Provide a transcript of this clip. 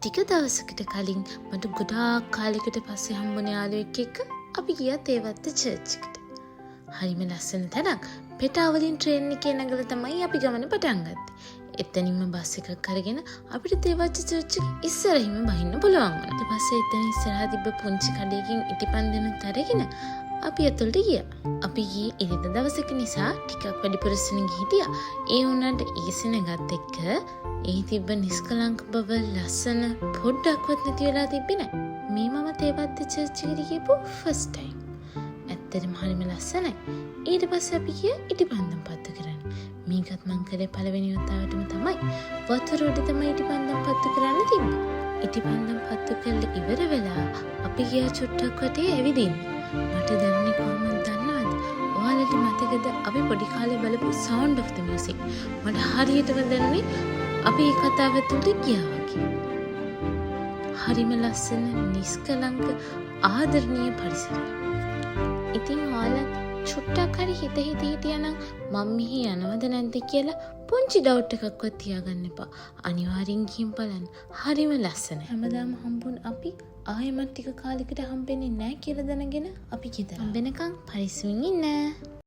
ටික දවසකට කලින් මට ගොඩාක් කාලෙකට පස්සේ හම්බුණ යාළුවෙක් එක්ක අපි ගියා තේවත්ත චර්ච් එකට. හරිම ලස්සන තැනක්. පෙටාවලින් ට්‍රේන් එකේ නැගලා තමයි අපි ගමන පටන් ගත්තේ. එතනින්ම බස් එකක් අරගෙන අපිට තේවත්ත චර්ච් එක ඉස්සරහින්ම බහින්න පුළුවන් වුණා. ඊට පස්සේ එතන ඉස්සරහා තිබ්බ පුංචි කඩේකින් ඉටිපන්දනුත් අරගෙන අපි ඇතුළට ගියා. අපි ගියේ ඉරිදා දවසක නිසා ටිකක් වැඩිපුර සෙනග හිටියා. ඒ වුණාට ඒ සෙනගත් එක්ක ඒ තිබ්බ නිස්කලංක බව ලස්සන පොඩ්ඩක්වත් නැති වෙලා තිබ්බේ නැහැ. මේ මම තේවත්ත චර්ච් එකට ගියපු ෆස්ට් ටයිම්. ඇත්තටම හරිම ලස්සනයි. ඊට පස්සේ අපි ගියා ඉටිපන්දම් පත්තු කරන්න. මේකත් මං කළේ පළවෙනි වතාවටම තමයි. වතුර උඩ තමයි ඉටිපන්දම් පත්තු කරන්න තිබ්බේ. ඉටිපන්දම් පත්තු කරලා ඉවර වෙලා අපි ගියා චුට්ටක් වටේ ඇවිදින්න. මට දැනුනේ කොහොමද දන්නවද? ඔයාලට මතකද අපි පොඩි කාලේ බලපු Sound of the Music? මට හරියටම දැනුනේ අපි ඒ කතාව තුලට ගියා වගේ. හරිම ලස්සන නිස්කලංක ආදරණීය පරිසරයක්. ඉතින් ඔයාලා චුට්ටක් හරි හිත හිටියනම් මම මෙහි යනවද නැද්ද කියලා පුංචි ඩවුට් එකක්වත් තියාගන්න එපා. අනිවාර්යෙන් ගිහින් බලන්න. හරිම ලස්සනයි. හැමදාම හම්බුන් අපි ආයෙමත් ටික කාලෙකට හම්බෙන්නේ නැහැ කියලා දැනගෙන අපි කිතර. හම්බෙනකන් පරිස්සමින් ඉන්න.